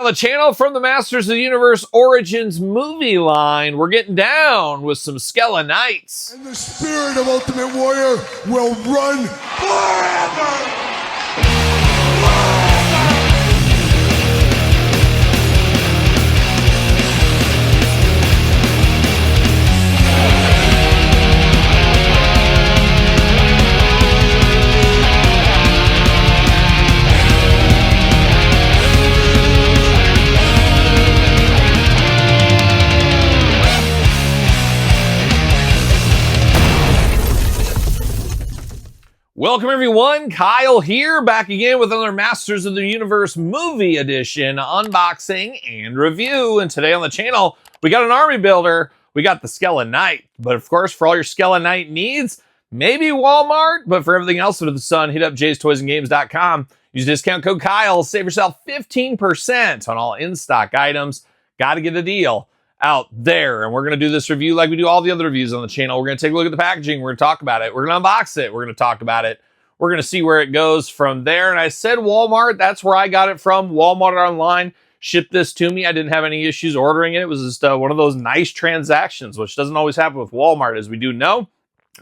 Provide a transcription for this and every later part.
On the channel from the Masters of the Universe Origins movie line, we're getting down with some Skel-Knights. And the spirit of Ultimate Warrior will run forever! Welcome everyone, Kyle here, back again with another Masters of the Universe movie edition, unboxing and review. And today on the channel, we got an army builder, we got the Skel-Knight. But of course, for all your Skel-Knight needs, maybe Walmart, but for everything else under the sun, hit up jaystoysandgames.com. Use discount code Kyle, save yourself 15% on all in-stock items. Gotta get a deal out there. And we're going to do this review like we do all the other reviews on the channel. We're going to take a look at the packaging. We're going to talk about it. We're going to unbox it. We're going to talk about it. We're going to see where it goes from there. And I said Walmart. That's where I got it from. Walmart online shipped this to me. I didn't have any issues ordering it. It was just one of those nice transactions, which doesn't always happen with Walmart, as we do know.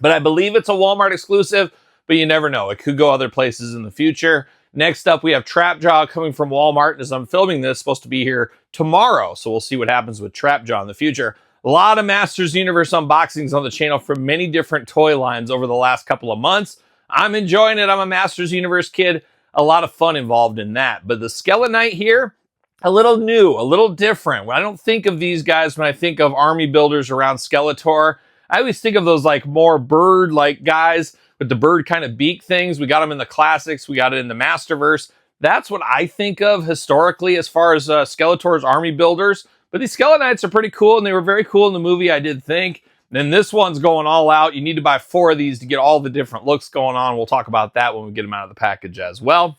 But I believe it's a Walmart exclusive, but you never know. It could go other places in the future. Next up, we have Trapjaw coming from Walmart. As I'm filming this, supposed to be here tomorrow. So we'll see what happens with Trapjaw in the future. A lot of Masters Universe unboxings on the channel from many different toy lines over the last couple of months. I'm enjoying it. I'm a Masters Universe kid. A lot of fun involved in that. But the Skel-Knight here, a little new, a little different. I don't think of these guys when I think of army builders around Skeletor. I always think of those like more bird-like guys with the bird kind of beak things. We got them in the classics. We got it in the Masterverse. That's what I think of historically as far as Skeletor's army builders. But these Skel-Knights are pretty cool, and they were very cool in the movie, I did think. And this one's going all out. You need to buy 4 of these to get all the different looks going on. We'll talk about that when we get them out of the package as well.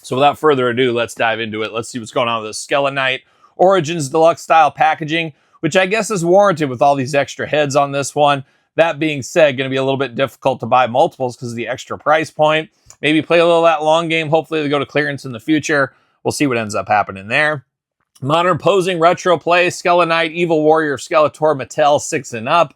So without further ado, let's dive into it. Let's see what's going on with this Skel-Knight Origins Deluxe style packaging, which I guess is warranted with all these extra heads on this one. That being said, going to be a little bit difficult to buy multiples because of the extra price point. Maybe play a little of that long game. Hopefully they go to clearance in the future. We'll see what ends up happening there. Modern posing retro play, Skel-Knight, Evil Warrior, Skeletor, Mattel 6 and up.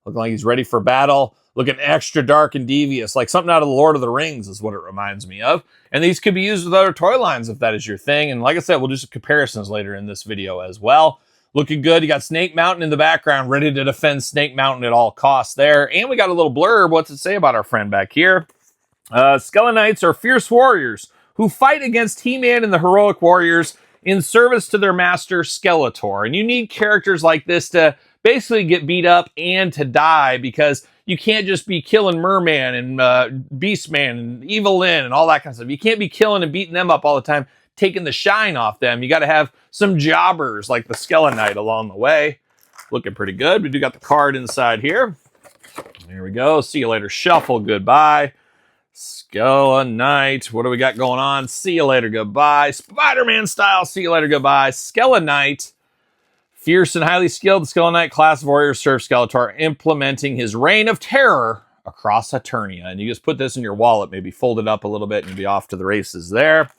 Looking like he's ready for battle. Looking extra dark and devious, like something out of the Lord of the Rings is what it reminds me of. And these could be used with other toy lines if that is your thing. And like I said, we'll do some comparisons later in this video as well. Looking good. You got Snake Mountain in the background, ready to defend Snake Mountain at all costs there. And we got a little blurb. What's it say about our friend back here? Skel-Knights are fierce warriors who fight against He-Man and the heroic warriors in service to their master, Skeletor. And you need characters like this to basically get beat up and to die, because you can't just be killing Merman and Beastman and Evil Lyn and all that kind of stuff. You can't be killing and beating them up all the time, taking the shine off them. You got to have some jobbers like the Skel-Knight along the way. Looking pretty good. We do got the card inside here. There we go. See you later. Shuffle. Goodbye. Skel-Knight. What do we got going on? See you later. Goodbye. Spider-Man style. See you later. Goodbye. Skel-Knight. Fierce and highly skilled, the Skel-Knight class of warrior serves Skeletor, implementing his reign of terror across Eternia. And you just put this in your wallet, maybe fold it up a little bit, and you'll be off to the races there.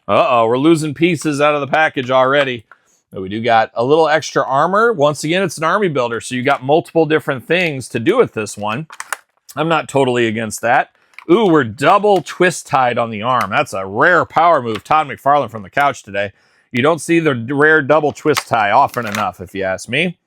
Uh-oh, we're losing pieces out of the package already. But we do got a little extra armor. Once again, it's an army builder, so you got multiple different things to do with this one. I'm not totally against that. Ooh, we're double twist-tied on the arm. That's a rare power move. Todd McFarlane from the couch today. You don't see the rare double twist tie often enough, if you ask me.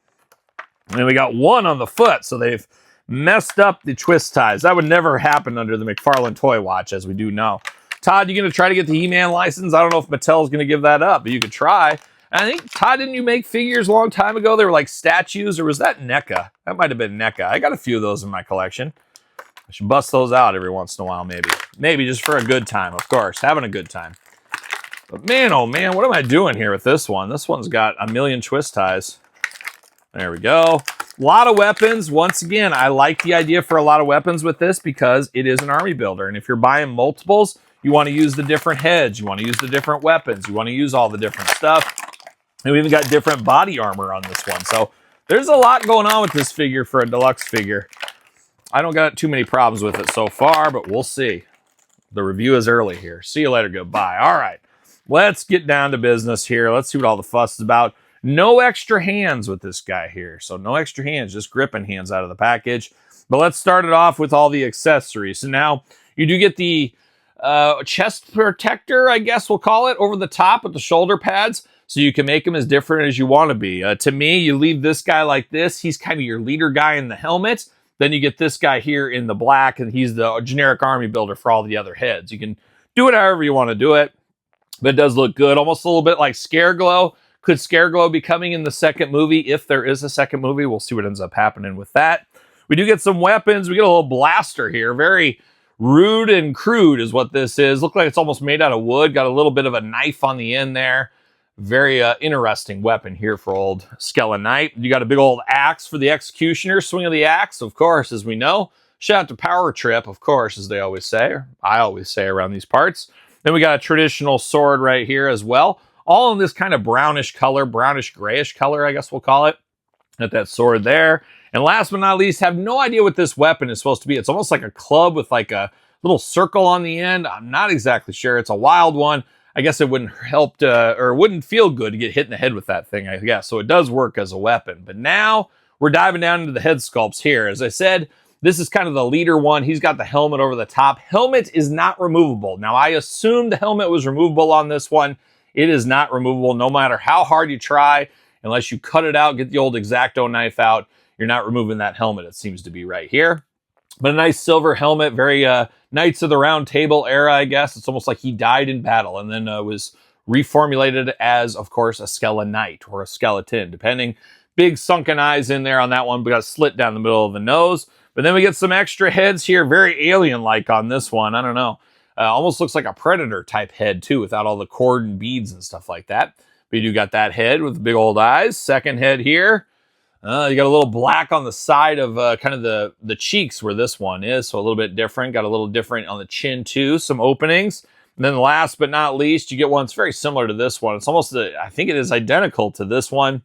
And then we got one on the foot, so they've messed up the twist ties. That would never happen under the McFarlane Toy Watch, as we do know. Todd, you going to try to get the He-Man license? I don't know if Mattel's going to give that up, but you could try. And I think, Todd, didn't you make figures a long time ago? They were like statues, or was that NECA? That might have been NECA. I got a few of those in my collection. I should bust those out every once in a while, maybe. Maybe just for a good time, of course. Having a good time. But man, oh man, what am I doing here with this one? This one's got a million twist ties. There we go. A lot of weapons. Once again, I like the idea for a lot of weapons with this because it is an army builder. And if you're buying multiples, you want to use the different heads. You want to use the different weapons. You want to use all the different stuff. And we even got different body armor on this one. So there's a lot going on with this figure for a deluxe figure. I don't got too many problems with it so far, but we'll see. The review is early here. See you later. Goodbye. All right. let's get down to business here. Let's see what all the fuss is about. No extra hands with this guy here. So no extra hands, just gripping hands out of the package. But let's start it off with all the accessories. So now you do get the chest protector, I guess we'll call it, over the top with the shoulder pads. So you can make them as different as you want to be. To me, you leave this guy like this. He's kind of your leader guy in the helmet. Then you get this guy here in the black, and he's the generic army builder for all the other heads. You can do it however you want to do it, but it does look good. Almost a little bit like Scareglow. Could Scareglow be coming in the second movie? If there is a second movie, we'll see what ends up happening with that. We do get some weapons. We get a little blaster here. Very rude and crude is what this is. Look like it's almost made out of wood. Got a little bit of a knife on the end there. Very interesting weapon here for old Skel-Knight. You got a big old axe for the executioner. Swing of the axe, of course, as we know. Shout out to Power Trip, of course, as they always say. Or I always say around these parts. Then we got a traditional sword right here as well. All in this kind of brownish color, brownish grayish color, I guess we'll call it. Got that sword there. And last but not least, have no idea what this weapon is supposed to be. It's almost like a club with like a little circle on the end. I'm not exactly sure. It's a wild one. I guess it wouldn't help to, or wouldn't feel good to get hit in the head with that thing, I guess. So it does work as a weapon. But now we're diving down into the head sculpts here. As I said, this is kind of the leader one. He's got the helmet over the top. Helmet is not removable. Now, I assumed the helmet was removable on this one. It is not removable, no matter how hard you try. Unless you cut it out, get the old X-Acto knife out, you're not removing that helmet, it seems to be right here. But a nice silver helmet, very Knights of the Round Table era, I guess. It's almost like he died in battle and then was reformulated as, of course, a Skel-Knight or a skeleton, depending. Big sunken eyes in there on that one. We got a slit down the middle of the nose. But then we get some extra heads here, very alien-like on this one. I don't know. Almost looks like a Predator type head, too, without all the cord and beads and stuff like that. But you do got that head with the big old eyes. Second head here. You got a little black on the side of kind of the cheeks where this one is, so a little bit different. Got a little different on the chin too, some openings. And then last but not least, you get one that's very similar to this one. It's almost, I think it is identical to this one.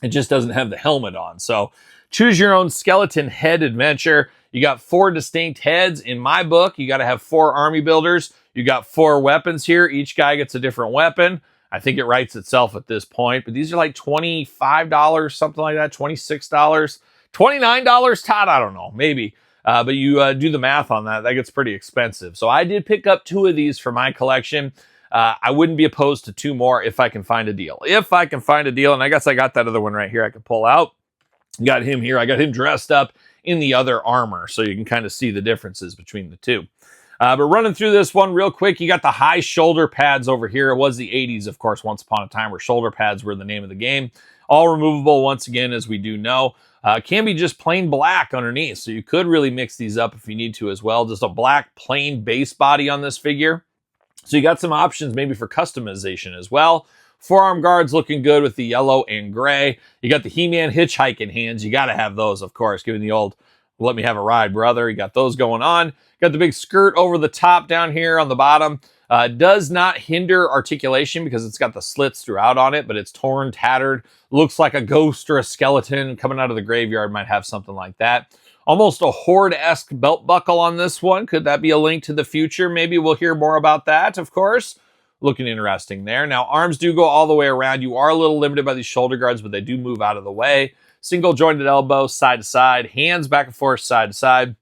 It just doesn't have the helmet on. So choose your own skeleton head adventure. You got 4 distinct heads. In my book, you got to have 4 army builders. You got 4 weapons here. Each guy gets a different weapon. I think it writes itself at this point, but these are like $25, something like that, $26, $29, Todd, I don't know, maybe. But you do the math on that, that gets pretty expensive. So I did pick up 2 of these for my collection. I wouldn't be opposed to 2 more if I can find a deal. If I can find a deal, and I guess I got that other one right here I could pull out. Got him here, I got him dressed up in the other armor, so you can kind of see the differences between the 2. But running through this one real quick, you got the high shoulder pads over here. It was the 80s, of course, once upon a time where shoulder pads were the name of the game. All removable, once again, as we do know. Can be just plain black underneath, so you could really mix these up if you need to as well. Just a black plain base body on this figure. So you got some options maybe for customization as well. Forearm guards looking good with the yellow and gray. You got the He-Man hitchhiking hands. You got to have those, of course, giving the old let me have a ride, brother. You got those going on. Got the big skirt over the top down here on the bottom. Does not hinder articulation because it's got the slits throughout on it, but it's torn, tattered. Looks like a ghost or a skeleton coming out of the graveyard might have something like that. Almost a Horde-esque belt buckle on this one. Could that be a link to the future? Maybe we'll hear more about that, of course. Looking interesting there. Now, arms do go all the way around. You are a little limited by these shoulder guards, but they do move out of the way. Single jointed elbow, side to side. Hands back and forth, side to side.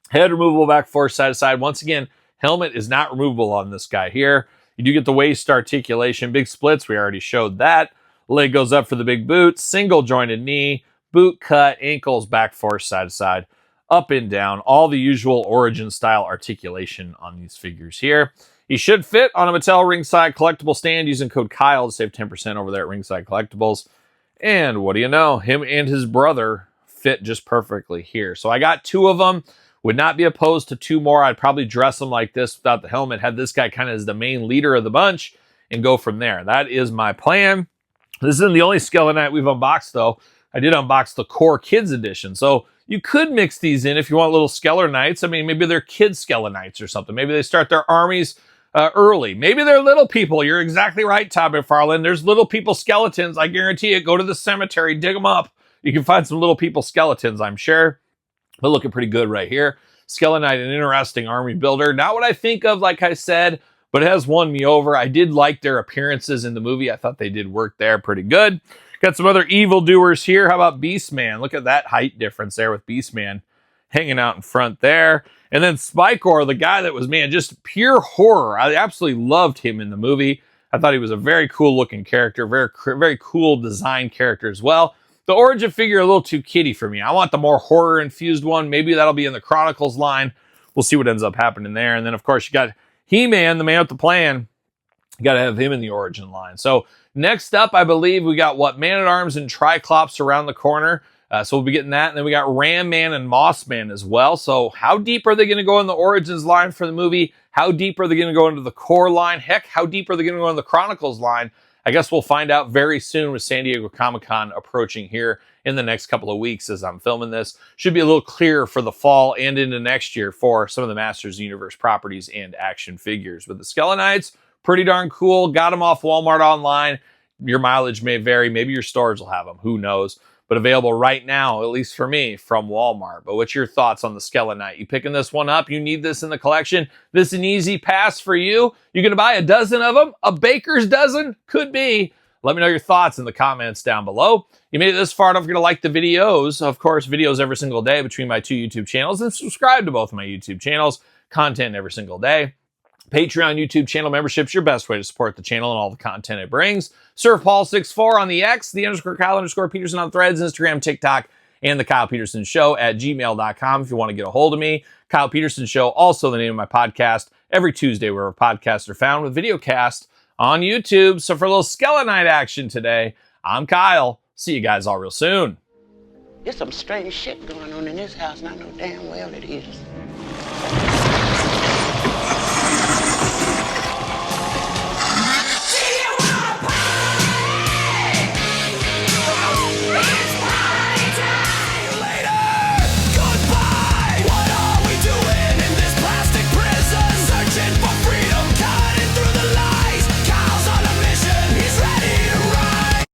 Head removable, back and forth, side to side. Once again, helmet is not removable on this guy here. You do get the waist articulation. Big splits, we already showed that. Leg goes up for the big boot. Single jointed knee. Boot cut. Ankles back, forth, side to side. Up and down. All the usual Origin style articulation on these figures here. He should fit on a Mattel Ringside Collectible stand using code Kyle to save 10% over there at Ringside Collectibles. And what do you know? Him and his brother fit just perfectly here. So I got 2 of them. Would not be opposed to 2 more. I'd probably dress them like this without the helmet. Have this guy kind of as the main leader of the bunch and go from there. That is my plan. This isn't the only Skel-Knight we've unboxed, though. I did unbox the Core Kids Edition. So you could mix these in if you want little Skel-Knights. I mean, maybe they're kids Skel-Knights or something. Maybe they start their armies early. Maybe they're little people. You're exactly right, Todd McFarlane. There's little people skeletons. I guarantee it. Go to the cemetery, dig them up. You can find some little people skeletons, I'm sure. But looking pretty good right here. Skel-Knight, an interesting army builder. Not what I think of, like I said, but it has won me over. I did like their appearances in the movie. I thought they did work there pretty good. Got some other evildoers here. How about Beastman? Look at that height difference there with Beastman hanging out in front there. And then Spikor, the guy that was, man, just pure horror. I absolutely loved him in the movie. I thought he was a very cool looking character, very cool design character as well. The origin figure a little too kiddie for me. I want the more horror infused one. Maybe that'll be in the Chronicles line. We'll see what ends up happening there. And then of course you got He-Man, the man with the plan. You got to have him in the origin line. So next up, I believe we got Man-at-Arms and Triclops around the corner. So we'll be getting that. And then we got Ram Man and Moss Man as well. So how deep are they going to go in the Origins line for the movie? How deep are they going to go into the core line? Heck, how deep are they going to go in the Chronicles line? I guess we'll find out very soon with San Diego Comic-Con approaching here in the next couple of weeks as I'm filming this. Should be a little clearer for the fall and into next year for some of the Masters of the Universe properties and action figures. But the Skel-Knights, pretty darn cool. Got them off Walmart online. Your mileage may vary. Maybe your stores will have them. Who knows? But available right now, at least for me, from Walmart. But what's your thoughts on the Skel-Knight? You picking this one up? You need this in the collection? This is an easy pass for you? You're going to buy a dozen of them? A baker's dozen? Could be. Let me know your thoughts in the comments down below. You made it this far, don't forget to like the videos. Of course, videos every single day between my two YouTube channels, and subscribe to both of my YouTube channels. Content every single day. Patreon, YouTube channel membership's your best way to support the channel and all the content it brings. SurfPaul64 on the X, _Kyle_Peterson on Threads, Instagram, TikTok, and the Kyle Peterson Show at gmail.com if you want to get a hold of me. Kyle Peterson Show, also the name of my podcast, every Tuesday where podcasts are found with videocast on YouTube. So for a little Skel-Knight action today, I'm Kyle. See you guys all real soon. There's some strange shit going on in this house, and I know damn well it is.